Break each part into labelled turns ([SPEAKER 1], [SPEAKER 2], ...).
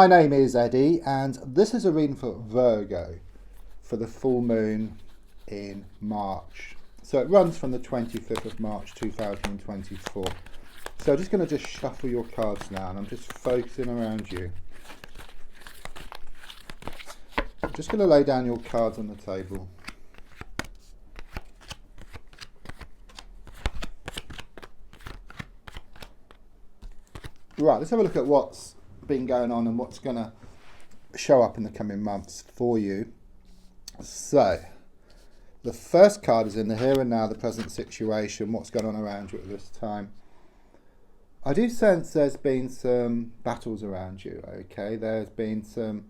[SPEAKER 1] My name is Eddie, and this is a reading for Virgo for the full moon in March. So it runs from the 25th of March 2024. So I'm just going to shuffle your cards now, and I'm just focusing around you. I'm just going to lay down your cards on the table. Right, let's have a look at what's been going on and what's going to show up in the coming months for you. So the first card is in the here and now, the present situation, what's going on around you at this time. I do sense there's been some battles around you, okay? There's been some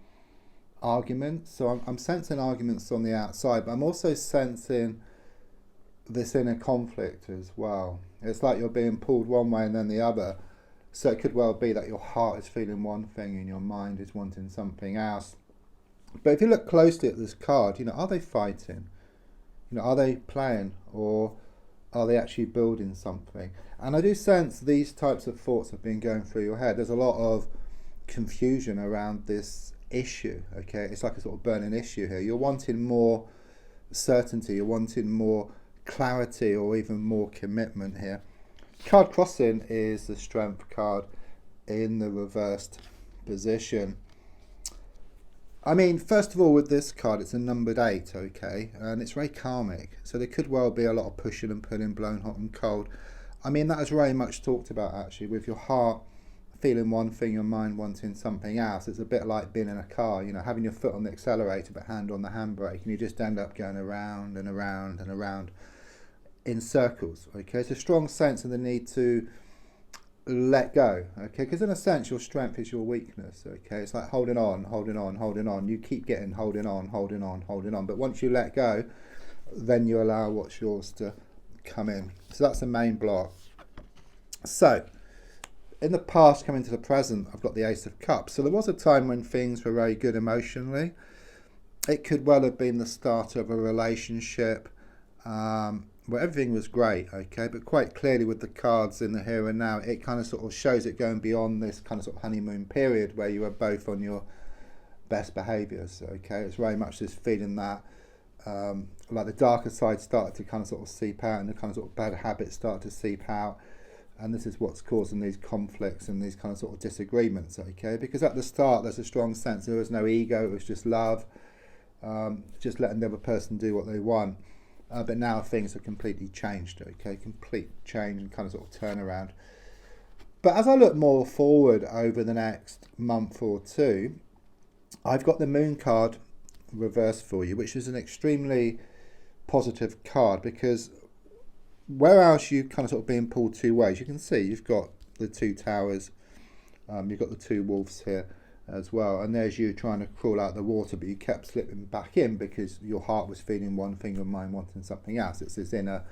[SPEAKER 1] arguments, so I'm sensing arguments on the outside, but I'm also sensing this inner conflict as well. It's like you're being pulled one way and then the other. So it could well be that your heart is feeling one thing and your mind is wanting something else. But if you look closely at this card, are they fighting? Are they playing, or are they actually building something? And I do sense these types of thoughts have been going through your head. There's a lot of confusion around this issue, okay? It's like a sort of burning issue here. You're wanting more certainty, you're wanting more clarity, or even more commitment here. Card crossing is the strength card in the reversed position. I mean, first of all, with this card, it's a numbered 8, okay? And it's very karmic. So there could well be a lot of pushing and pulling, blown hot and cold. I mean, that is very much talked about, actually, with your heart feeling one thing, your mind wanting something else. It's a bit like being in a car, having your foot on the accelerator but hand on the handbrake, and you just end up going around and around and around in circles, okay? It's a strong sense of the need to let go, okay? Because in a sense, your strength is your weakness, okay? It's like holding on, holding on, holding on. You keep getting holding on, holding on, holding on. But once you let go, then you allow what's yours to come in. So that's the main block. So in the past, coming to the present, I've got the Ace of Cups. So there was a time when things were very good emotionally. It could well have been the start of a relationship, where everything was great, okay, but quite clearly with the cards in the here and now, it kind of sort of shows it going beyond this kind of sort of honeymoon period where you are both on your best behaviours, okay. It's very much this feeling that like the darker side started to kind of sort of seep out, and the kind of sort of bad habits start to seep out, and this is what's causing these conflicts and these kind of sort of disagreements, okay, because at the start there's a strong sense there was no ego, it was just love, just letting the other person do what they want. But now things have completely changed, okay? Complete change and kind of sort of turnaround. But as I look more forward over the next month or two, I've got the Moon card reversed for you, which is an extremely positive card, because where else you kind of sort of being pulled two ways, you can see you've got the two towers, you've got the two wolves here as well, and there's you trying to crawl out the water, but you kept slipping back in because your heart was feeling one thing, your mind wanting something else. It's this inner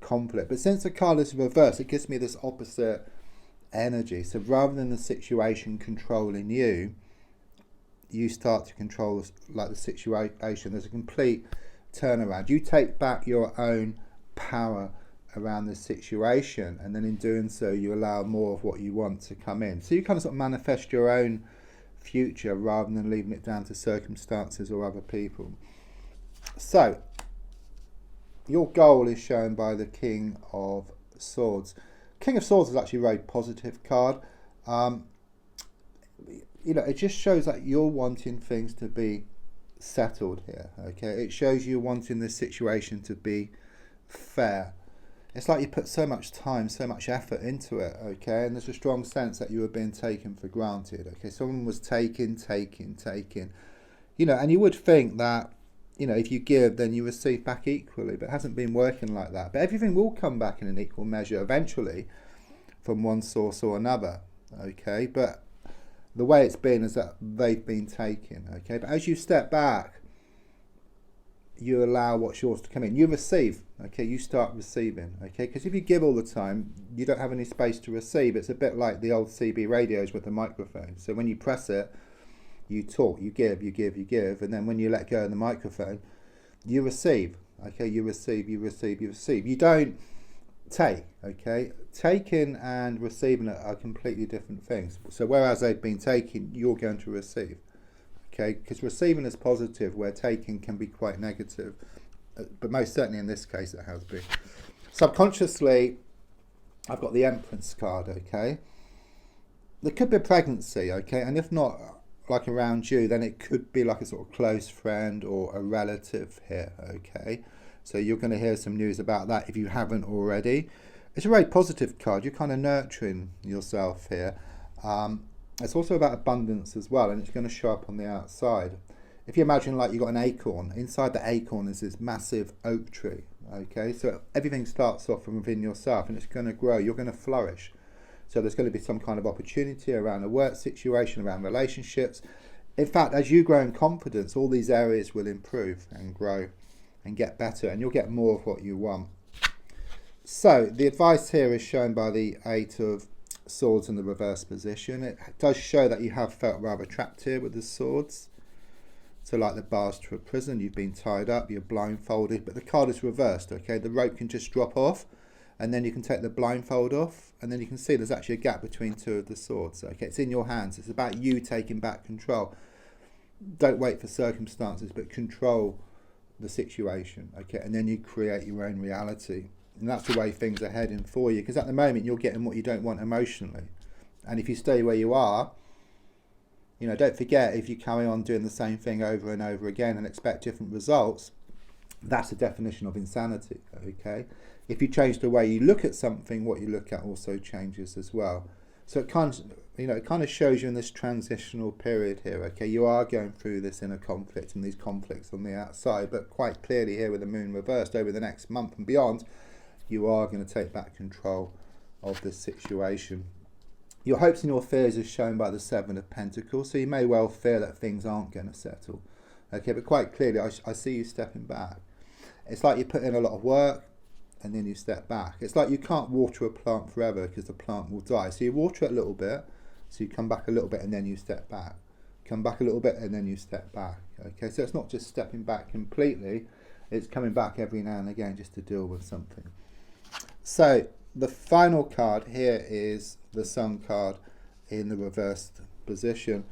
[SPEAKER 1] conflict. But since the card is reversed, it gives me this opposite energy. So rather than the situation controlling you, you start to control like the situation. There's a complete turnaround. You take back your own power around the situation, and then in doing so you allow more of what you want to come in. So you kind of sort of manifest your own future rather than leaving it down to circumstances or other people. So your goal is shown by the King of Swords. King of Swords is actually a very positive card. It just shows that you're wanting things to be settled here, okay? It shows you wanting the situation to be fair. It's like you put so much time, so much effort into it, okay? And there's a strong sense that you were being taken for granted, okay? Someone was taking, and you would think that, if you give, then you receive back equally, but it hasn't been working like that. But everything will come back in an equal measure eventually from one source or another, okay? But the way it's been is that they've been taken, okay? But as you step back, you allow what's yours to come in. You receive, okay? You start receiving, okay? Because if you give all the time, you don't have any space to receive. It's a bit like the old CB radios with the microphone. So when you press it, you talk, you give, and then when you let go of the microphone, you receive, okay? You receive. You don't take, okay? Taking and receiving are completely different things. So whereas they've been taking, you're going to receive, okay? Because receiving is positive, where taking can be quite negative. But most certainly in this case it has been. Subconsciously, I've got the Empress card, okay? There could be a pregnancy, okay? And if not, like around you, then it could be like a sort of close friend or a relative here, okay? So you're going to hear some news about that if you haven't already. It's a very positive card. You're kind of nurturing yourself here. It's also about abundance as well, and it's going to show up on the outside. If you imagine like you've got an acorn, inside the acorn is this massive oak tree, okay? So everything starts off from within yourself and it's going to grow. You're going to flourish. So there's going to be some kind of opportunity around a work situation, around relationships. In fact, as you grow in confidence, all these areas will improve and grow and get better, and you'll get more of what you want. So the advice here is shown by the Eight of Swords in the reverse position. It does show that you have felt rather trapped here with the swords. So like the bars to a prison, you've been tied up, you're blindfolded, but the card is reversed, okay? The rope can just drop off, and then you can take the blindfold off, and then you can see there's actually a gap between two of the swords, okay? It's in your hands. It's about you taking back control. Don't wait for circumstances, but control the situation, okay? And then you create your own reality. And that's the way things are heading for you, because at the moment you're getting what you don't want emotionally. And if you stay where you are, you know, don't forget, if you carry on doing the same thing over and over again and expect different results, that's the definition of insanity, okay? If you change the way you look at something, what you look at also changes as well. So it kind of shows you in this transitional period here, okay? You are going through this inner conflict and these conflicts on the outside, but quite clearly here with the moon reversed, over the next month and beyond, you are going to take back control of this situation. Your hopes and your fears are shown by the Seven of Pentacles, so you may well fear that things aren't going to settle, okay? But quite clearly, I see you stepping back. It's like you put in a lot of work, and then you step back. It's like you can't water a plant forever because the plant will die. So you water it a little bit, so you come back a little bit and then you step back. Come back a little bit and then you step back. Okay, so it's not just stepping back completely, it's coming back every now and again just to deal with something. So the final card here is the Sun card in the reversed position.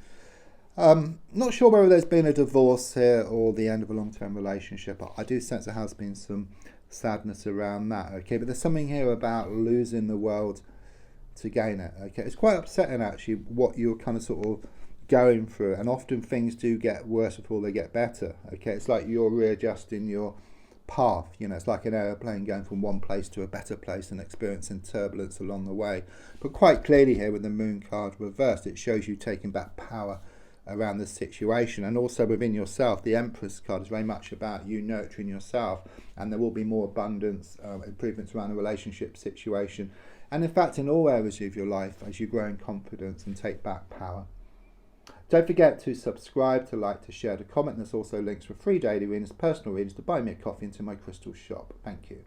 [SPEAKER 1] Not sure whether there's been a divorce here or the end of a long-term relationship. I do sense there has been some sadness around that, okay? But there's something here about losing the world to gain it, okay? It's quite upsetting actually what you're kind of sort of going through, and often things do get worse before they get better, okay? It's like you're readjusting your path, you know, it's like an aeroplane going from one place to a better place and experiencing turbulence along the way. But quite clearly here with the Moon card reversed, it shows you taking back power around the situation, and also within yourself. The Empress card is very much about you nurturing yourself, and there will be more abundance, improvements around the relationship situation, and in fact in all areas of your life as you grow in confidence and take back power. Don't forget to subscribe, to like, to share, to comment. There's also links for free daily readings, personal readings, to buy me a coffee, into my crystal shop. Thank you.